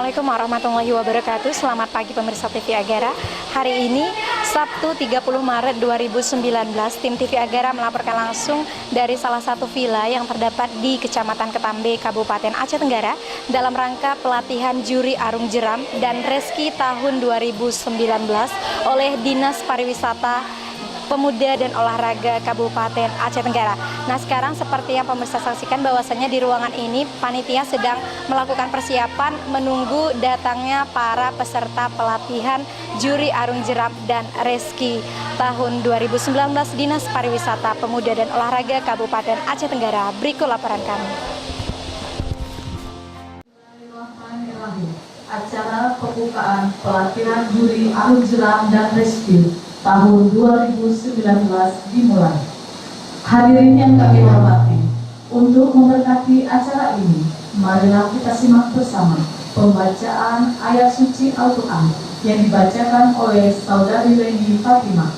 Assalamualaikum warahmatullahi wabarakatuh. Selamat pagi pemirsa TV Agara. Hari ini Sabtu 30 Maret 2019, tim TV Agara melaporkan langsung dari salah satu villa yang terdapat di Kecamatan Ketambe, Kabupaten Aceh Tenggara dalam rangka pelatihan juri arung jeram dan reski tahun 2019 oleh Dinas Pariwisata Pemuda dan Olahraga Kabupaten Aceh Tenggara. Nah, sekarang seperti yang pemirsa saksikan bahwasannya di ruangan ini panitia sedang melakukan persiapan menunggu datangnya para peserta pelatihan juri arung jeram dan reski tahun 2019 Dinas Pariwisata Pemuda dan Olahraga Kabupaten Aceh Tenggara. Berikut laporan kami. Acara pembukaan pelatihan juri arung jeram dan reski tahun 2019 dimulai. Hadirin yang kami hormati, untuk memberkati acara ini, marilah kita simak bersama pembacaan ayat suci Al-Quran yang dibacakan oleh Saudari Leni Fatimah.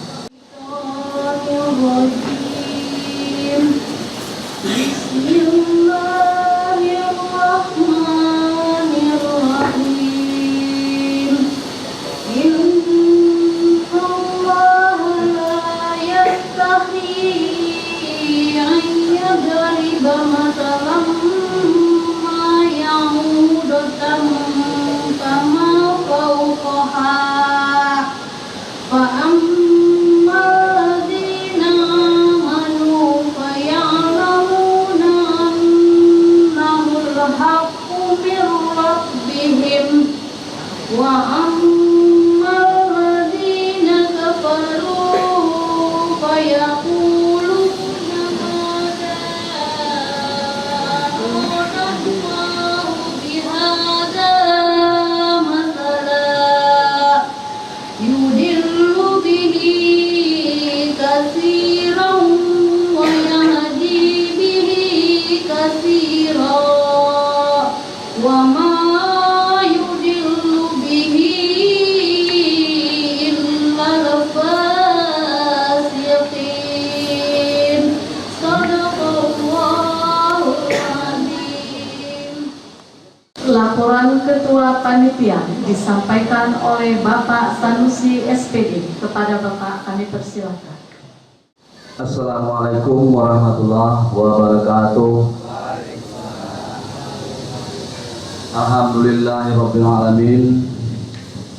Laporan Ketua Panitia disampaikan oleh Bapak Sanusi SPD. Kepada Bapak kami persilakan. Assalamualaikum warahmatullahi wabarakatuh. Alhamdulillahirabbil alamin.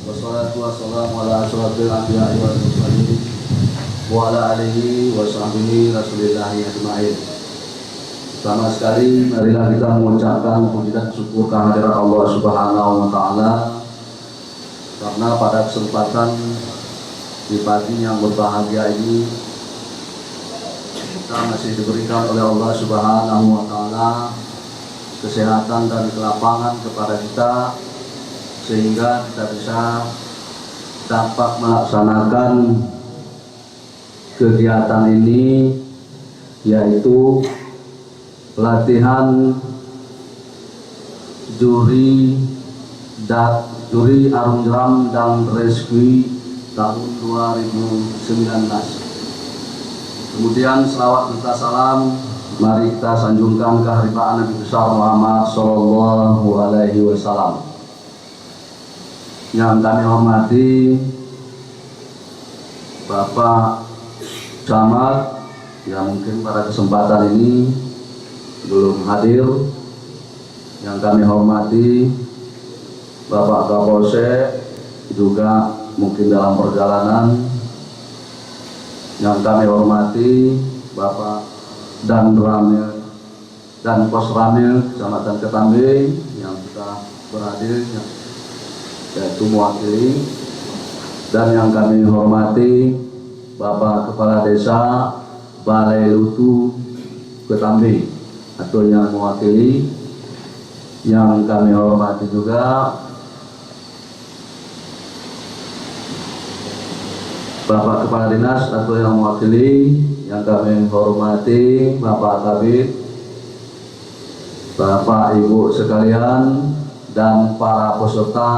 Wassalatu wassalamu ala asyrofil anbiya'i wal mursalin wa ala alihi wa sahbihi rasulillahi ajma'in. Pertama sekali, marilah kita mengucapkan puji dan syukur kehadirat Allah Subhanahu wa Ta'ala, karena pada kesempatan di pagi yang berbahagia ini kita masih diberikan oleh Allah Subhanahu wa Ta'ala kesehatan dan kelapangan kepada kita, sehingga kita bisa dapat melaksanakan kegiatan ini, yaitu pelatihan juri arung jeram dan reski tahun 2019. Kemudian selawat serta salam mari kita sanjungkan keharibaan Nabi besar Muhammad Sallallahu Alaihi Wasallam. Yang kami hormati Bapak Camat yang mungkin pada kesempatan ini belum hadir, yang kami hormati Bapak Kapolsek juga mungkin dalam perjalanan, yang kami hormati Bapak dan Ramil dan Pos Ramil Kecamatan Ketambe yang sudah berhadir, yaitu mewakili, dan yang kami hormati Bapak Kepala Desa Balai Lutu Ketambe atau yang mewakili, yang kami hormati juga Bapak Kepala Dinas atau yang mewakili, yang kami hormati Bapak Kabid, Bapak Ibu sekalian, dan para peserta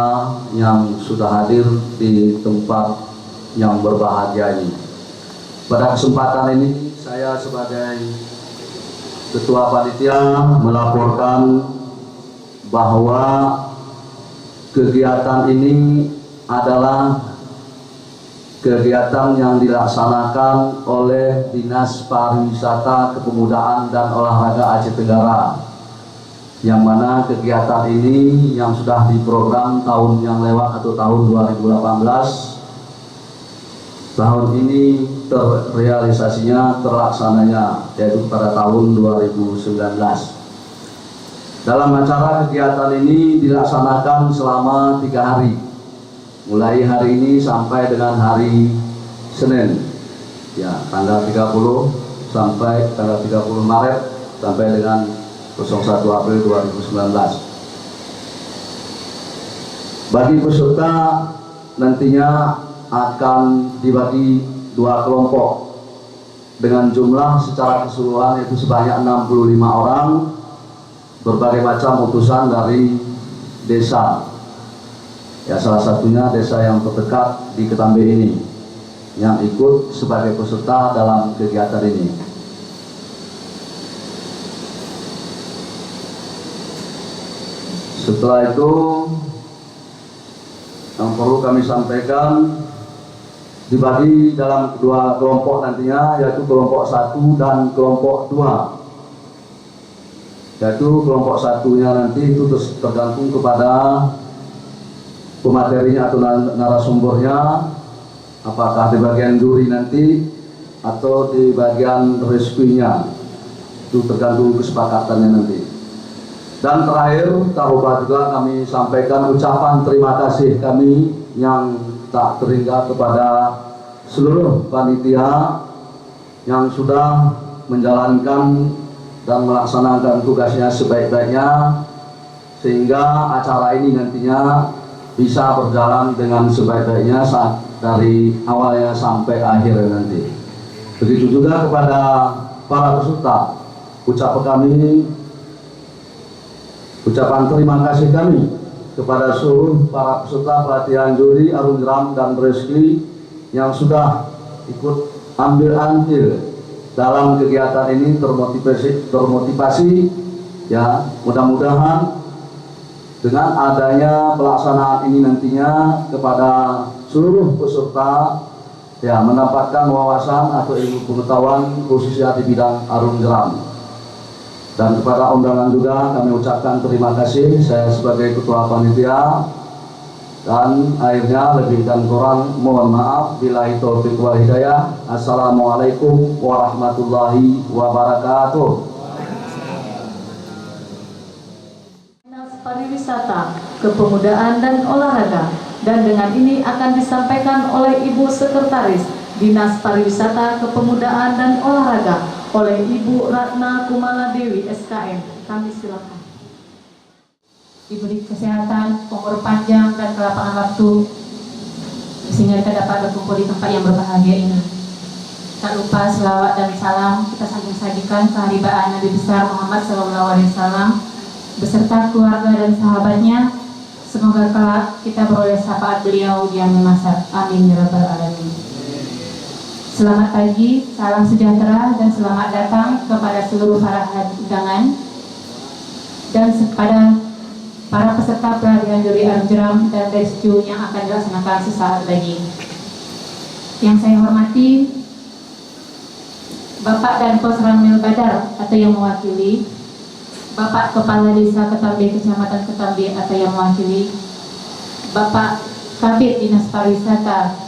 yang sudah hadir di tempat yang berbahagia ini. Pada kesempatan ini saya sebagai Ketua Panitia melaporkan bahwa kegiatan ini adalah kegiatan yang dilaksanakan oleh Dinas Pariwisata, Kepemudaan dan Olahraga Aceh Tenggara, yang mana kegiatan ini yang sudah diprogram tahun yang lewat atau tahun 2018, tahun ini terlaksananya yaitu pada tahun 2019. Dalam acara kegiatan ini dilaksanakan selama 3 hari, mulai hari ini sampai dengan hari Senin, ya, tanggal 30 sampai tanggal 30 Maret sampai dengan 01 April 2019. Bagi peserta nantinya akan dibagi 2 kelompok dengan jumlah secara keseluruhan itu sebanyak 65 orang, berbagai macam utusan dari desa. Ya, salah satunya desa yang terdekat di Ketambe ini yang ikut sebagai peserta dalam kegiatan ini. Setelah itu yang perlu kami sampaikan, dibagi dalam 2 kelompok nantinya, yaitu kelompok 1 dan kelompok 2. Yaitu kelompok 1-nya nanti itu tergantung kepada pematerinya atau narasumbernya, apakah di bagian juri nanti atau di bagian respinya, itu tergantung kesepakatannya nanti. Dan terakhir, tak lupa juga kami sampaikan ucapan terima kasih kami yang tak terhingga kepada seluruh panitia yang sudah menjalankan dan melaksanakan tugasnya sebaik-baiknya, sehingga acara ini nantinya bisa berjalan dengan sebaik-baiknya saat dari awalnya sampai akhir nanti. Begitu juga kepada para peserta, ucapan terima kasih kami kepada seluruh para peserta pelatihan juri Arum Jeram dan Reski yang sudah ikut ambil andil dalam kegiatan ini, termotivasi ya. Mudah-mudahan dengan adanya pelaksanaan ini nantinya kepada seluruh peserta ya mendapatkan wawasan atau ilmu pengetahuan khususnya di bidang Arum Jeram. Dan kepada undangan juga kami ucapkan terima kasih, saya sebagai ketua panitia, dan akhirnya lebih dan kurang mohon maaf. Billahi taufiq wal hidayah. Assalamualaikum warahmatullahi wabarakatuh. Dinas Pariwisata, Kepemudaan dan Olahraga, dan dengan ini akan disampaikan oleh Ibu Sekretaris Dinas Pariwisata, Kepemudaan dan Olahraga oleh Ibu Ratna Kumala Dewi SKM. Kami silakan. Diberi kesehatan, umur panjang dan kelapangan waktu sehingga kita dapat berkumpul di tempat yang berbahagia ini. Tak lupa selawat dan salam kita sajikan keharibaan Nabi besar Muhammad SAW beserta keluarga dan sahabatnya. Semoga kelak kita beroleh syafaat beliau di akhir masa. Amin ya rabbal alamin. Selamat pagi, salam sejahtera dan selamat datang kepada seluruh para undangan dan kepada para peserta pelatihan juri Arum Jeram dan Rescue yang akan dilaksanakan sesaat lagi. Yang saya hormati Bapak dan Pos Ramil Badar atau yang mewakili, Bapak Kepala Desa Ketambe Kecamatan Ketambe atau yang mewakili, Bapak Kabid Dinas Pariwisata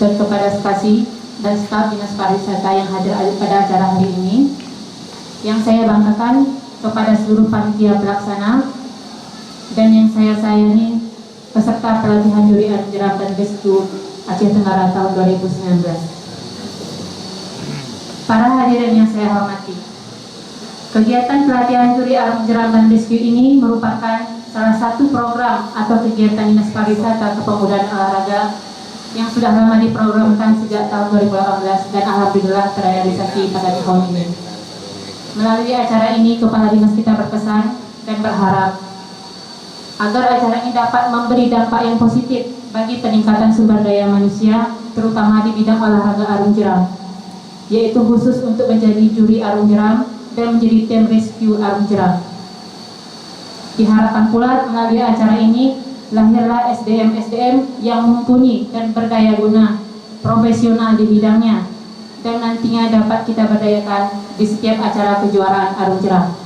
dan kepada Skasi dan staf Dinas Pariwisata yang hadir pada acara hari ini. Yang saya banggakan kepada seluruh panitia pelaksana dan yang saya sayangi peserta pelatihan juri Arum Jeram dan Rescue Aceh Tenggara tahun 2019. Para hadirin yang saya hormati, kegiatan pelatihan juri Arum Jeram dan Rescue ini merupakan salah satu program atau kegiatan Dinas Pariwisata, Kepemudaan dan Olahraga yang sudah lama diprogramkan sejak tahun 2018 dan alhamdulillah terrealisasi pada tahun ini. Melalui acara ini, Kepala Dinas kita berpesan dan berharap agar acara ini dapat memberi dampak yang positif bagi peningkatan sumber daya manusia, terutama di bidang olahraga Arum Jeram, yaitu khusus untuk menjadi juri Arum Jeram dan menjadi tim rescue Arum Jeram. Diharapkan pula melalui acara ini lahirlah SDM-SDM yang mumpuni dan berdaya guna, profesional di bidangnya, dan nantinya dapat kita berdayakan di setiap acara kejuaraan Arung Jeram.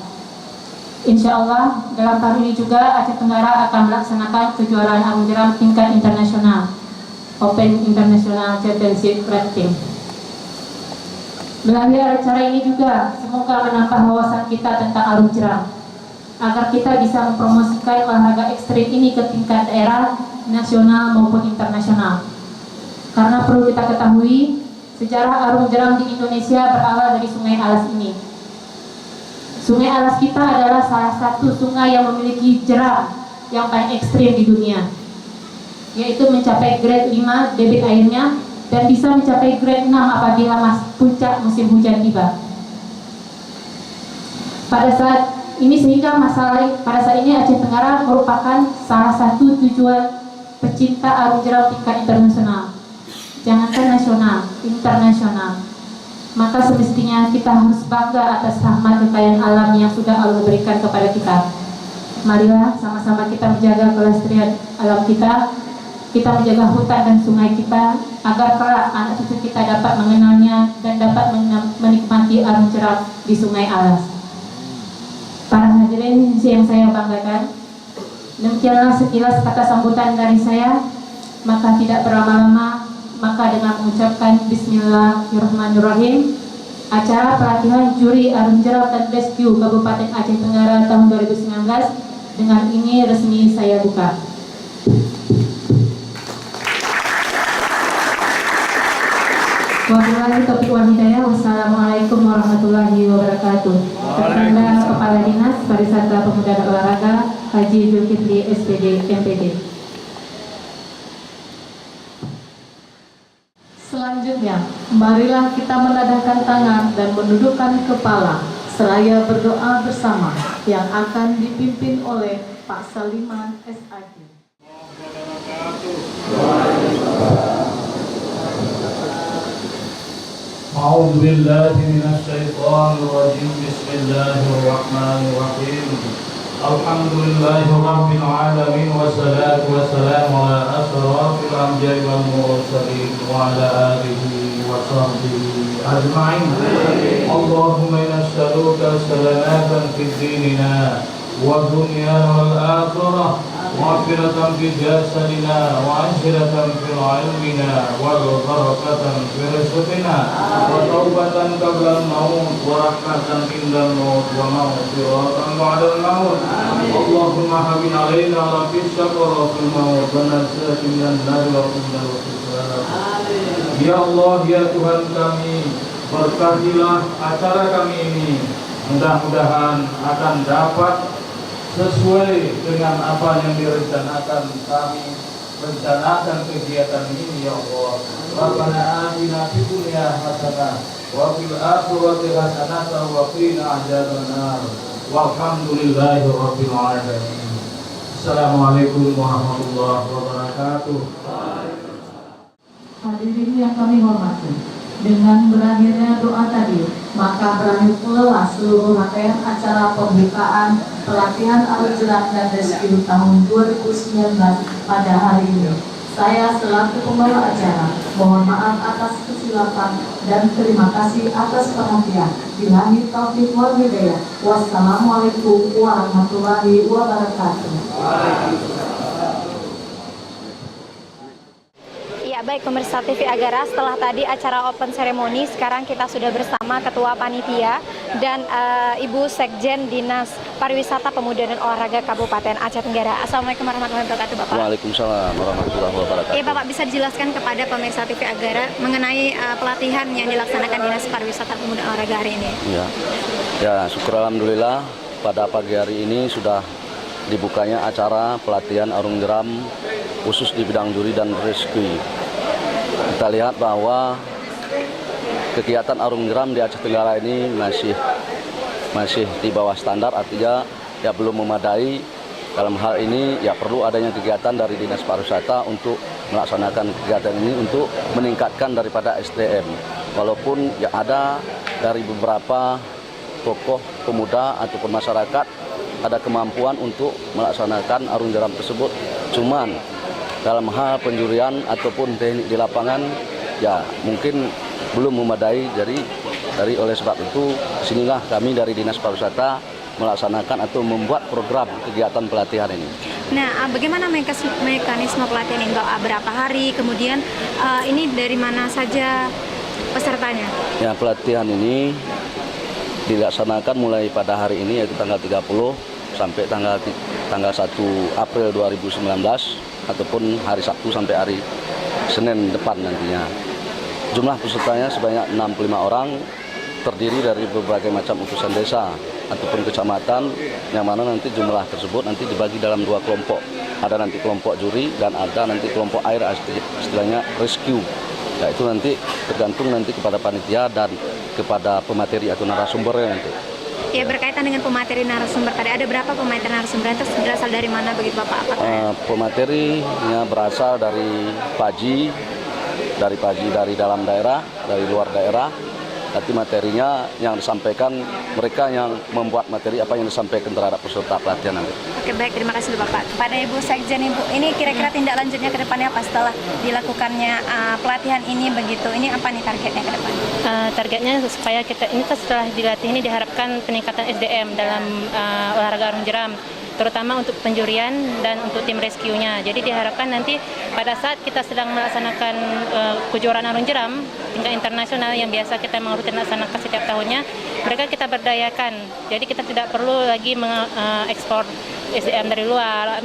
Insya Allah dalam tahun ini juga Aceh Tenggara akan melaksanakan kejuaraan Arung Jeram tingkat internasional, Open International Championship Ranking. Melalui acara ini juga semoga menambah wawasan kita tentang Arung Jeram, agar kita bisa mempromosikan olahraga ekstrim ini ke tingkat daerah, nasional maupun internasional. Karena perlu kita ketahui, sejarah Arung Jeram di Indonesia berawal dari Sungai Alas ini. Sungai Alas kita adalah salah satu sungai yang memiliki jeram yang paling ekstrim di dunia, yaitu mencapai grade 5 debit airnya dan bisa mencapai grade 6 apabila puncak musim hujan tiba. Pada saat ini Aceh Tenggara merupakan salah satu tujuan pecinta Arung Jeram tingkat internasional, jangankan nasional, internasional. Maka semestinya kita harus bangga atas rahmat kekayaan alam yang sudah Allah berikan kepada kita. Marilah sama-sama kita menjaga kelestarian alam kita menjaga hutan dan sungai kita, agar kelak anak cucu kita dapat mengenalnya dan dapat menikmati Arung Jeram di Sungai Alas. Para hadirin yang saya banggakan, demikianlah sekilas kata sambutan dari saya. Maka tidak berlama-lama, maka dengan mengucapkan Bismillahirrahmanirrahim, acara pelatihan juri Arung Jeram dan Rescue Kabupaten Aceh Tenggara tahun 2019 dengan ini resmi saya buka. Wabillahi taufiq wal hidayah. Wassalamualaikum warahmatullahi wabarakatuh. Tertanda Kepala Dinas Pariwisata Pemuda dan Olahraga Haji Zulkifli SPD MPD. Selanjutnya, marilah kita menadahkan tangan dan menundukkan kepala seraya berdoa bersama yang akan dipimpin oleh Pak Saliman SAG. أعوذ بالله من الشيطان الرجيم بسم الله الرحمن الرحيم الحمد لله رب العالمين والصلاة والسلام على أشرف الأنبياء والمرسلين وعلى آله وصحبه أجمعين اللهم إنا نسألك سلامة في ديننا ودنيانا والآخرة ومغفرة في جسدنا وعجلة في علمنا وبركة في رزقنا وتوبة قبل الموت ورحمة عند الموت ومغفرة بعد الموت اللهم حبب علينا رب الشكر في الموت ونجاة من النار وقنا الحساب. Ya Allah, ya Tuhan kami, berkatilah acara kami ini, mudah-mudahan akan dapat sesuai dengan apa yang direncanakan kami rencanakan kegiatan ini. Ya Allah, Rabbana atina fid dunya hasanah wa fil akhirati hasanah wa qina adzabannar walhamdulillahi rabbil alamin. Assalamualaikum warahmatullahi wabarakatuh. Hadirin yang kami hormati, dengan berakhirnya doa tadi, maka berakhir pula seluruh rangkaian acara pembukaan pelatihan Arung Jeram dan Rescue tahun 2019 pada hari ini. Saya selaku pembawa acara mohon maaf atas kesilapan dan terima kasih atas perhatian. Billahi taufiq wal hidayah. Wassalamualaikum warahmatullahi wabarakatuh. Ya, baik pemirsa TV Agara, setelah tadi acara open ceremony, sekarang kita sudah bersama Ketua Panitia dan Ibu Sekjen Dinas Pariwisata Pemuda dan Olahraga Kabupaten Aceh Tenggara. Assalamualaikum warahmatullahi wabarakatuh, Bapak. Waalaikumsalam warahmatullahi wabarakatuh. Bapak bisa dijelaskan kepada pemirsa TV Agara mengenai pelatihan yang dilaksanakan Dinas Pariwisata Pemuda dan Olahraga hari ini? Ya, syukur alhamdulillah pada pagi hari ini sudah dibukanya acara pelatihan Arung Jeram khusus di bidang juri dan rescue. Kita lihat bahwa kegiatan Arung Jeram di Aceh Tenggara ini masih di bawah standar, artinya ya belum memadai. Dalam hal ini ya perlu adanya kegiatan dari Dinas Pariwisata untuk melaksanakan kegiatan ini untuk meningkatkan daripada SDM. Walaupun ya ada dari beberapa tokoh pemuda ataupun masyarakat ada kemampuan untuk melaksanakan arung jeram tersebut. Cuman dalam hal penjurian ataupun teknik di lapangan ya mungkin belum memadai. Jadi oleh sebab itu sinilah kami dari Dinas Pariwisata melaksanakan atau membuat program kegiatan pelatihan ini. Nah, bagaimana mekanisme pelatihan ini? Berapa hari? Kemudian ini dari mana saja pesertanya? Ya, pelatihan ini dilaksanakan mulai pada hari ini yaitu tanggal 30 sampai tanggal 1 April 2019 ataupun hari Sabtu sampai hari Senin depan nantinya. Jumlah pesertanya sebanyak 65 orang, terdiri dari berbagai macam utusan desa ataupun kecamatan, yang mana nanti jumlah tersebut nanti dibagi dalam 2 kelompok. Ada nanti kelompok juri dan ada nanti kelompok air, istilahnya rescue. Ya, itu nanti tergantung nanti kepada panitia dan kepada pemateri atau narasumbernya nanti. Ya, berkaitan dengan pemateri narasumber tadi, ada berapa pemateri narasumber itu berasal dari mana begitu Bapak? Apakah Pematerinya berasal dari Paji dari dalam daerah, dari luar daerah. Nanti materinya yang disampaikan mereka yang membuat materi apa yang disampaikan terhadap peserta pelatihan nanti. Oke, baik, terima kasih Bapak. Kepada Ibu Sekjen, Ibu, ini kira-kira tindak lanjutnya ke depannya apa setelah dilakukannya pelatihan ini begitu? Ini apa nih targetnya ke depan? Targetnya supaya kita ini setelah dilatih ini diharapkan peningkatan SDM dalam olahraga arung jeram, terutama untuk penjurian dan untuk tim rescue-nya. Jadi diharapkan nanti pada saat kita sedang melaksanakan kejuaraan arung jeram tingkat internasional yang biasa kita memang rutin laksanakan setiap tahunnya, mereka kita berdayakan. Jadi kita tidak perlu lagi mengekspor SDM dari luar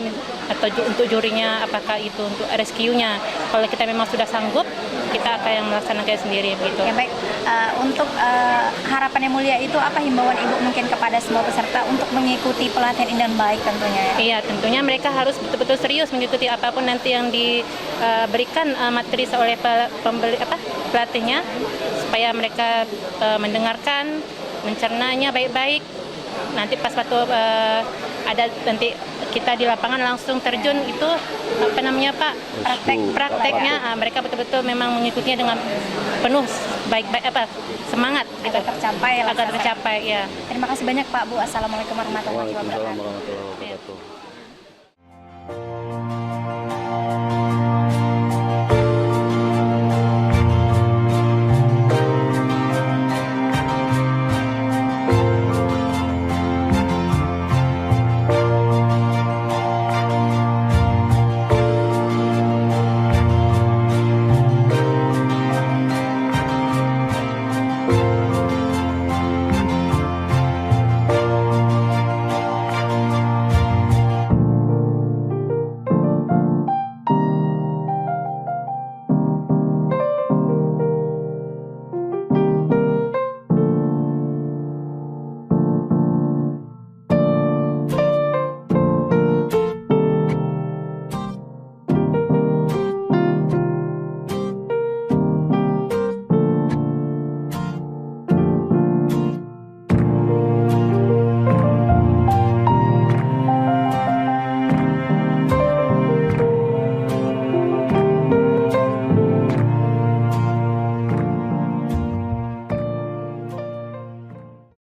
atau untuk jurinya, apakah itu untuk rescue-nya. Kalau kita memang sudah sanggup, kita akan yang melaksanakan sendiri begitu. Ya, baik. Untuk harapan yang mulia itu apa himbauan Ibu mungkin kepada semua peserta untuk mengikuti pelatihan ini dengan baik tentunya ya? Iya, tentunya mereka harus betul-betul serius mengikuti apapun nanti yang diberikan materi oleh pelatihnya, supaya mereka mendengarkan, mencernanya baik-baik. Nanti pas waktu ada nanti kita di lapangan langsung terjun itu apa namanya Pak, prakteknya mereka betul-betul memang mengikutinya dengan penuh baik-baik semangat Agar tercapai. agar tercapai ya. Terima kasih banyak Pak Bu. Assalamualaikum warahmatullahi Waalaikumsalam wabarakatuh. warahmatullahi wabarakatuh.